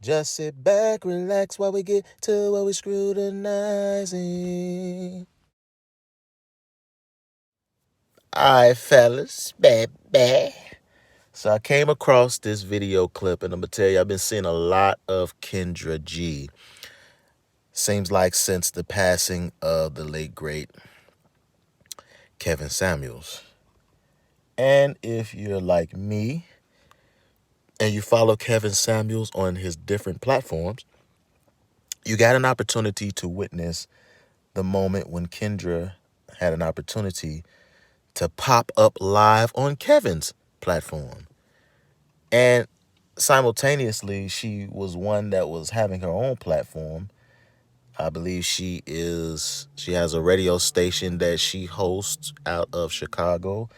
Just sit back, relax while we get to what we scrutinizing. Alright, fellas, baby. So I came across this video clip, and I'm gonna tell you, I've been seeing a lot of Kendra G. Seems like since the passing of the late great Kevin Samuels. And if you're like me and you follow Kevin Samuels on his different platforms, you got an opportunity to witness the moment when Kendra had an opportunity to pop up live on Kevin's platform. And simultaneously, she was one that was having her own platform. I believe she has a radio station that she hosts out of Chicago,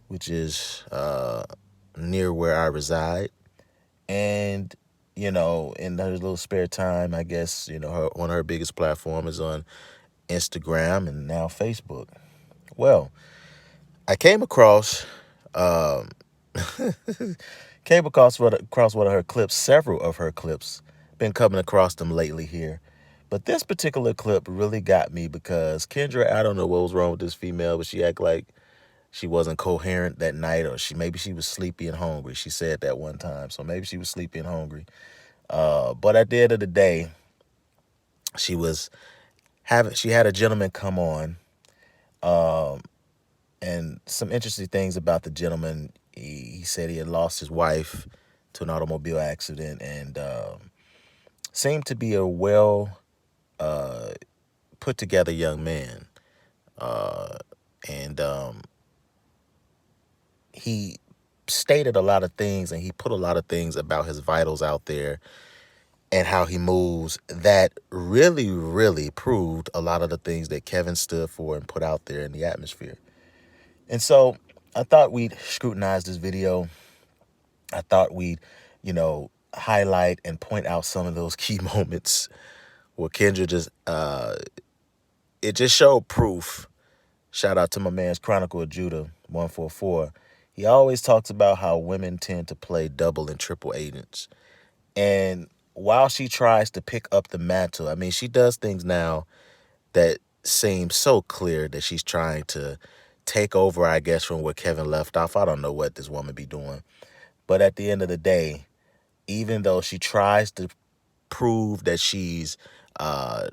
which is near where I reside. And in her little spare time, I guess, one of her biggest platform is on Instagram and now Facebook. Well, I um, came across one of her clips, several of her clips. Been coming across them lately here. But this particular clip really got me because Kendra, I don't know what was wrong with this female, but she acted like she wasn't coherent that night, or maybe she was sleepy and hungry. She said that one time. So maybe she was sleepy and hungry. But at the end of the day, she was she had a gentleman come on. Um, and some interesting things about the gentleman. He said he had lost his wife to an automobile accident, and seemed to be a well uh, put together young man. Uh, and he stated a lot of things, and he put a lot of things about his vitals out there and how he moves that really, really proved a lot of the things that Kevin stood for and put out there in the atmosphere. And so I thought we'd scrutinize this video. I thought we'd, highlight and point out some of those key moments where Kendra it just showed proof. Shout out to my man's Chronicle of Judah 144. He always talks about how women tend to play double and triple agents. And while she tries to pick up the mantle, I mean, she does things now that seem so clear that she's trying to take over, I guess, from where Kevin left off. I don't know what this woman be doing. But at the end of the day, even though she tries to prove that she's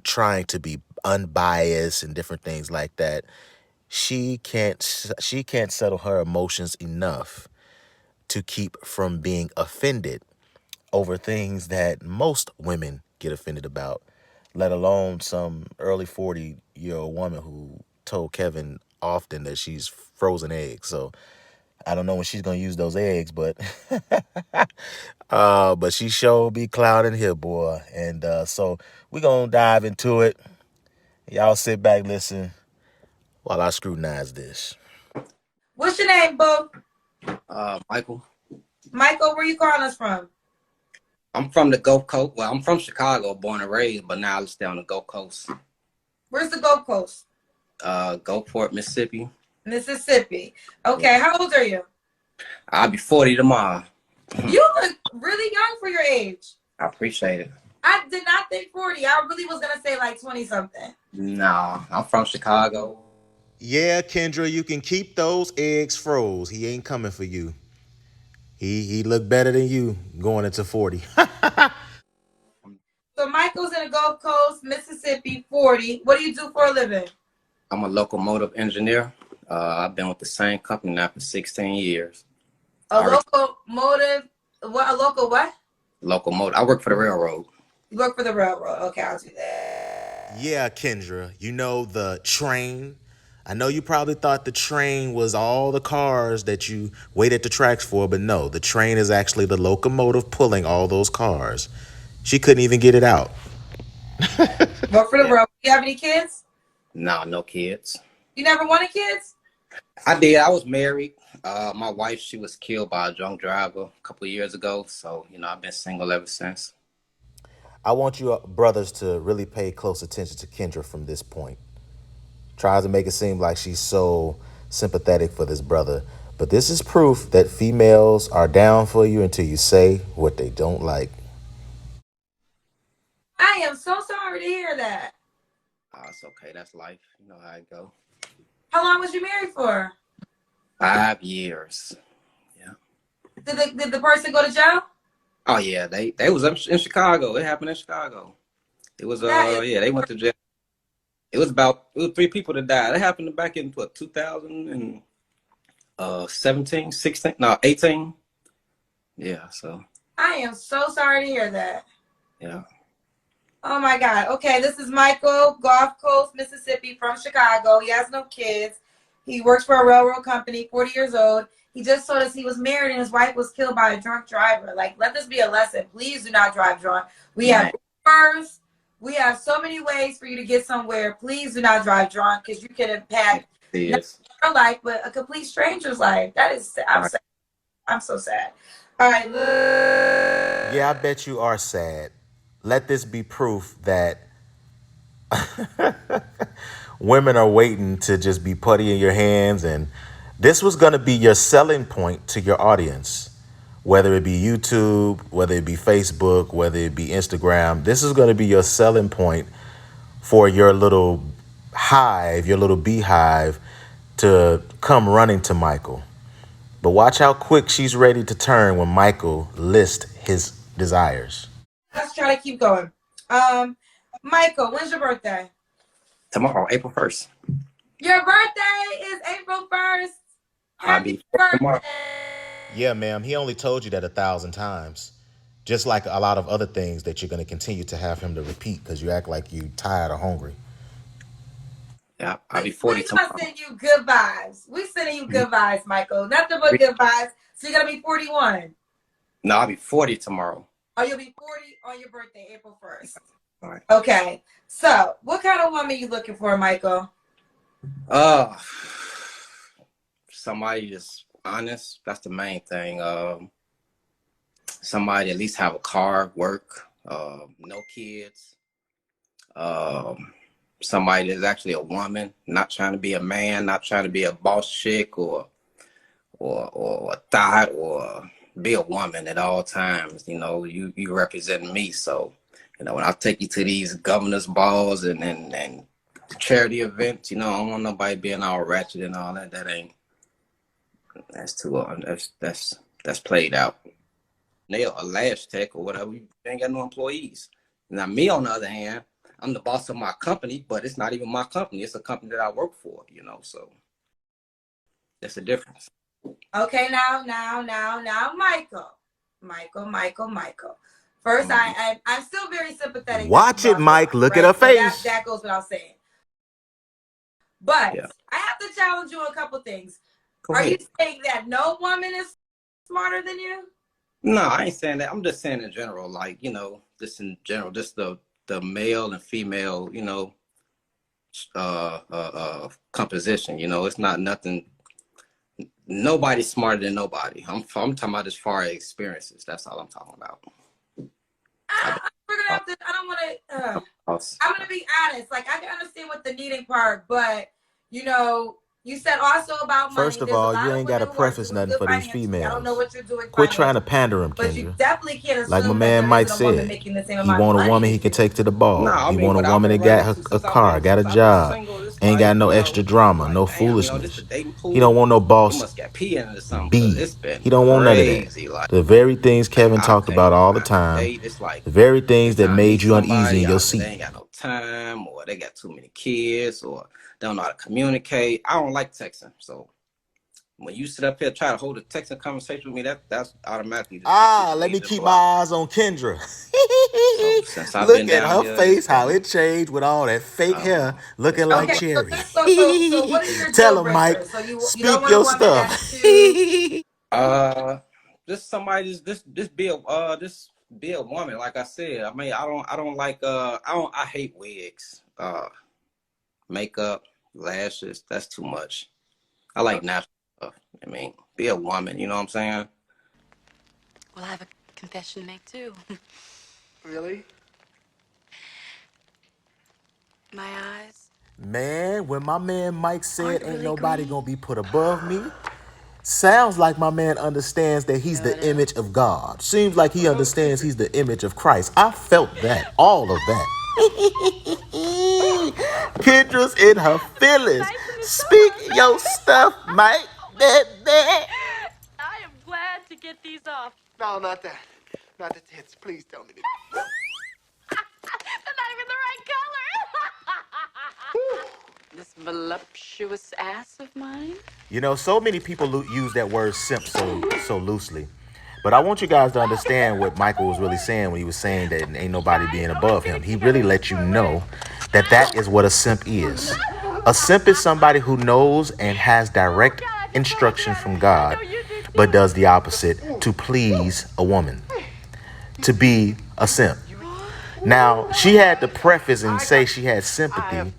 trying to be unbiased and different things like that, she can't settle her emotions enough to keep from being offended over things that most women get offended about, let alone some early 40-year-old woman who told Kevin often that she's frozen eggs. So I don't know when she's gonna use those eggs, but but she sure be clouding here, boy. And so we're gonna dive into it. Y'all sit back, listen while I scrutinize this. What's your name, boo? Michael. Michael, where you calling us from? I'm from the Gulf Coast. Well, I'm from Chicago, born and raised, but now I stay on the Gulf Coast. Where's the Gulf Coast? Gulfport, Mississippi. Mississippi. Okay, how old are you? I'll be 40 tomorrow. You look really young for your age. I appreciate it. I did not think 40. I really was going to say like 20 something. Nah, I'm from Chicago. Yeah, Kendra, you can keep those eggs froze. He ain't coming for you. He look better than you going into 40. So Michael's in the Gulf Coast, Mississippi, 40. What do you do for a living? I'm a locomotive engineer. I've been with the same company now for 16 years. A locomotive, what? A local what? Locomotive. I work for the railroad. You work for the railroad. Okay, I'll do that. Yeah, Kendra, you know the train. I know you probably thought the train was all the cars that you wait at the tracks for, but no, the train is actually the locomotive pulling all those cars. She couldn't even get it out. Work for the railroad. You have any kids? No, no kids. You never wanted kids? I did. I was married. My wife, she was killed by a drunk driver a couple of years ago. So, I've been single ever since. I want you brothers to really pay close attention to Kendra from this point. Tries to make it seem like she's so sympathetic for this brother, but this is proof that females are down for you until you say what they don't like. I am so sorry to hear that. Oh, it's okay. That's life. You know how it go. How long was you married for? 5 years. Yeah. Did the person go to jail? Oh yeah, they was up in Chicago. It happened in Chicago. It was That is yeah, they went to jail. It was 3 people that died. It happened back in what 2017, 16, no 18. Yeah, so I am so sorry to hear that. yeah. Oh my God. Okay, this is Michael, Gulf Coast, Mississippi, from Chicago. He has no kids. He works for a railroad company, 40 years old. He just told us he was married and his wife was killed by a drunk driver. Like, let this be a lesson. Please do not drive drunk. We have Man, Ubers. We have so many ways for you to get somewhere. Please do not drive drunk because you can impact it not is. your life, but a complete stranger's life. That is, Right. I'm so sad. All right. Yeah, I bet you are sad. Let this be proof that women are waiting to just be putty in your hands. And this was going to be your selling point to your audience, whether it be YouTube, whether it be Facebook, whether it be Instagram. This is going to be your selling point for your little hive, your little beehive, to come running to Michael. But watch how quick she's ready to turn when Michael lists his desires. Let's try to keep going. Michael, when's your birthday? Tomorrow, April 1st. Your birthday is April 1st. I'll Happy be tomorrow. birthday. Yeah, ma'am. He only told you that 1,000 times. Just like a lot of other things that you're going to continue to have him to repeat because you act like you tired or hungry. Yeah, I'll be We 40 gonna tomorrow. send you good vibes. We sending you good vibes, Michael. Nothing but good vibes. So you're gonna be 41. No, I'll be 40 tomorrow. Oh, you'll be 40 on your birthday, April 1st. All right. Okay. So what kind of woman you looking for, Michael? Uh, somebody that's honest. That's the main thing. Somebody at least have a car, work, no kids. Um, somebody that's actually a woman, not trying to be a man, not trying to be a boss chick or a thought or be a woman at all times. You know, you represent me, so you know when I take you to these governors balls and charity events, you know, I don't want nobody being all ratchet and all that. That ain't that's too that's played out. Nail a lash tech or whatever. You ain't got no employees. Now me on the other hand, I'm the boss of my company, but it's not even my company. It's a company that I work for. You know, so that's the difference. Okay, now, Michael. First, Mhm. I'm still very sympathetic that you Watch it, lost a Mike. wife, Look at her right? So face. that goes without saying. But Yeah, I have to challenge you on a couple things. go Are you ahead. saying that no woman is smarter than you? No, I ain't saying that. I'm just saying in general, like, you know, just in general, just the male and female, you know, composition. You know, it's not nothing. Nobody's smarter than nobody. I'm talking about as far as experiences. That's all I'm talking about. I We're gonna don't. have to. I don't want to. Else. I'm gonna be honest. Like I can understand what the needing part, but you know, you said also about First money. of There's a all, you lot of ain't got women to who are preface doing nothing good for these financially. I don't know females. what you're doing Quit trying to financially, pander him, but you Kendra. definitely can't Like my assume that man there Mike isn't a woman said, making the same he amount of want a money woman as he can you. take to the No, ball. I He mean, want a but I've woman been that running got a since car, got a I've been job, single. It's ain't like, got no you know, extra I'm drama, no like, damn, you know, this the foolishness. dating He don't pool. want no You boss must get pee into something because B. it's been He don't want none of that. crazy. Like The very things Kevin I talked can't about all the find a time, date. It's like the very things every that time I made meet you uneasy in somebody, your either they seat. ain't got no time or they got too many kids or they don't know how to communicate. I don't like texting. So when you sit up here try to hold a texting conversation with me, that's automatically just get you Ah, let me deleted and keep my blocked. eyes on Kendra. So since I've Look been at down her here, it's face, how been it changed with all that fake I don't hair know. It's looking been like Okay, rough. so cherry. what are your deal Tell him, Mike, breakers? So you don't speak want a your woman stuff. that's too. Uh, just somebody just be a just be a woman. Like I said, I mean, I don't like I hate wigs, makeup, lashes. That's too much. I like natural stuff. I mean, be a woman. You know what I'm saying? Well, I have a confession to make too. Really? My eyes Man, when my man Mike said aren't ain't really nobody green. gonna be put above me, Sounds like my man understands that he's the image of God. Seems like he understands he's the image of Christ. I felt that, all of that. Kendra's in her feelings. Speak your stuff, Mike. I am glad to get these off. No, not that. Not the tits. Please tell me that. They're not even the right color. This voluptuous ass of mine. You know, so many people use that word simp so loosely. But I want you guys to understand what Michael was really saying when he was saying that ain't nobody being above him. He really let you know that that is what a simp is. A simp is somebody who knows and has direct instruction from God, but does the opposite to please a woman, to be a simp. Now, she had to preface and say she had sympathy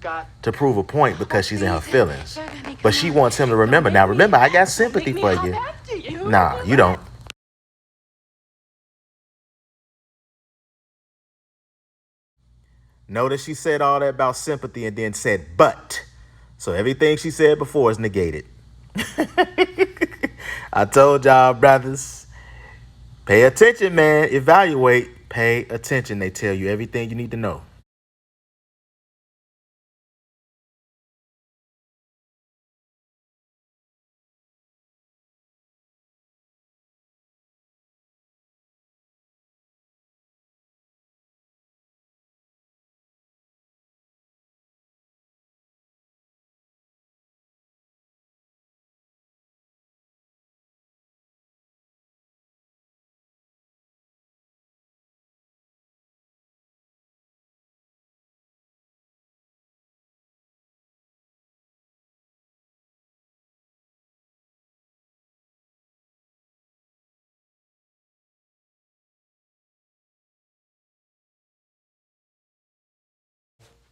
to prove a point because she's in her feelings. But she wants him to remember. Now, remember, I got sympathy for you. Nah, you don't. Notice she said all that about sympathy and then said, but. So everything she said before is negated. I told y'all, brothers, pay attention, man. Evaluate, pay attention. They tell you everything you need to know.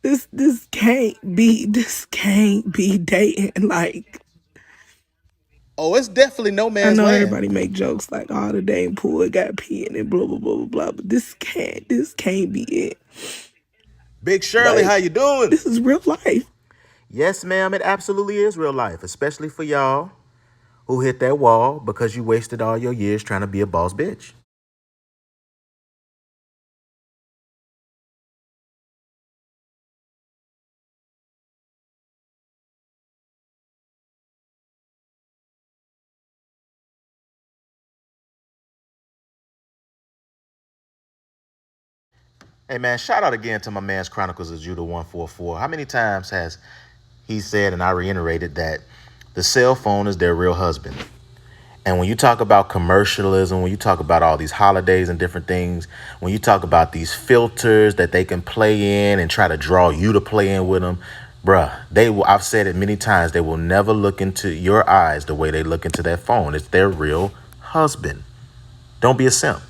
This can't be dating. Like, Oh, it's definitely no I man's know land. everybody make jokes like, oh, the dang pool got pee in it, blah blah blah blah blah. But this can't be it. Big Shirley, how Like, you doing? this is real life. Yes, ma'am, it absolutely is real life, especially for y'all who hit that wall because you wasted all your years trying to be a boss bitch. Hey, man, shout out again to my man's Chronicles of Judah 144. How many times has he said, and I reiterated, that the cell phone is their real husband? And when you talk about commercialism, when you talk about all these holidays and different things, when you talk about these filters that they can play in and try to draw you to play in with them, bruh, they will, I've said it many times, they will never look into your eyes the way they look into that phone. It's their real husband. Don't be a simp.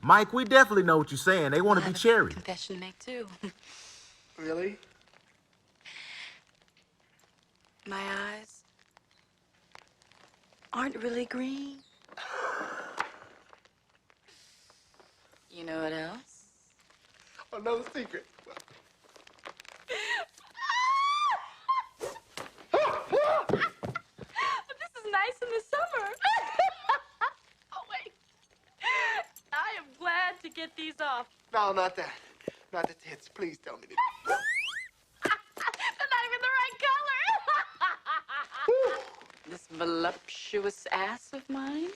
Mike, we definitely know what you're saying. They want Well, to I be have a cherry. confession to make too. Really? My eyes aren't really green. You know what else? Oh, no secret. This is nice in the summer. Oh, wait. I am glad to get these off. No, not that. Not the tits. Please tell me that. They're not even the right color. This voluptuous ass of mine.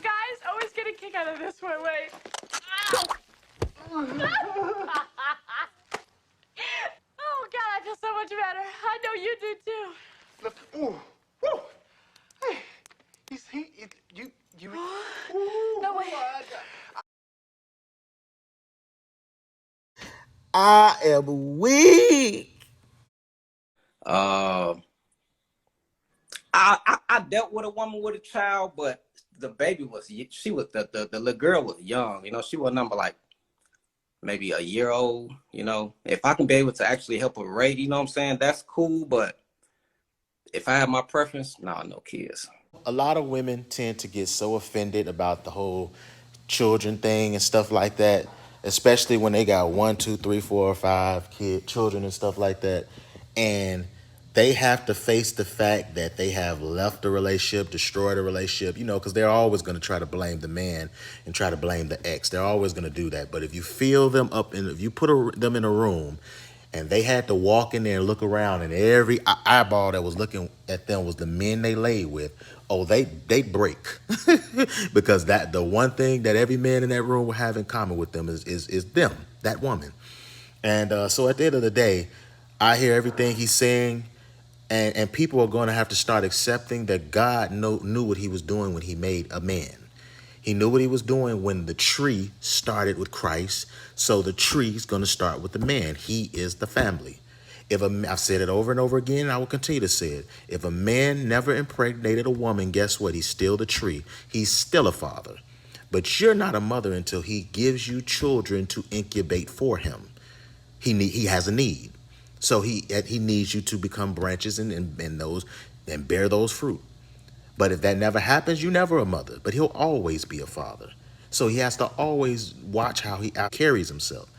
Guys always get a kick out of this one. Wait. Oh, God, I feel so much better. I know you do, too. Look. Ooh. Woo. Hey. You. Ooh. No way. I am weak. Uh, I dealt with a woman with a child, but the baby was she was the little girl was young. You know, she was number like maybe a year old. You know, if I can be able to actually help her raise, you know what I'm saying, that's cool. But if I have my preference, no kids. A lot of women tend to get so offended about the whole children thing and stuff like that, especially when they got one, two, three, four, or five children and stuff like that, and they have to face the fact that they have left a relationship, destroyed a relationship, because they're always going to try to blame the man and try to blame the ex. They're always going to do that. But if you fill them up and if you put them in a room and they had to walk in there and look around, and every eyeball that was looking at them was the men they laid with, oh, they break. Because that the one thing that every man in that room will have in common with them is them, that woman. And so at the end of the day, I hear everything he's saying, and people are going to have to start accepting that God knew what he was doing when he made a man. He knew what he was doing when the tree started with Christ. So the tree is going to start with the man. He is the family. I've said it over and over again, and I will continue to say it. If a man never impregnated a woman, guess what? He's still the tree. He's still a father. But you're not a mother until he gives you children to incubate for him. He has a need. So he needs you to become branches and those and bear those fruit. But if that never happens, you're never a mother. But he'll always be a father. So he has to always watch how he carries himself.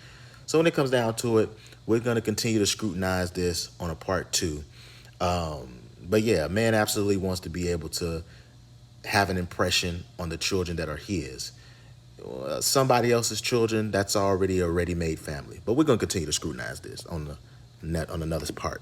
So when it comes down to it, we're going to continue to scrutinize this on a part 2. But yeah, a man absolutely wants to be able to have an impression on the children that are his. Somebody else's children, that's already a ready-made family. But we're going to continue to scrutinize this on another part.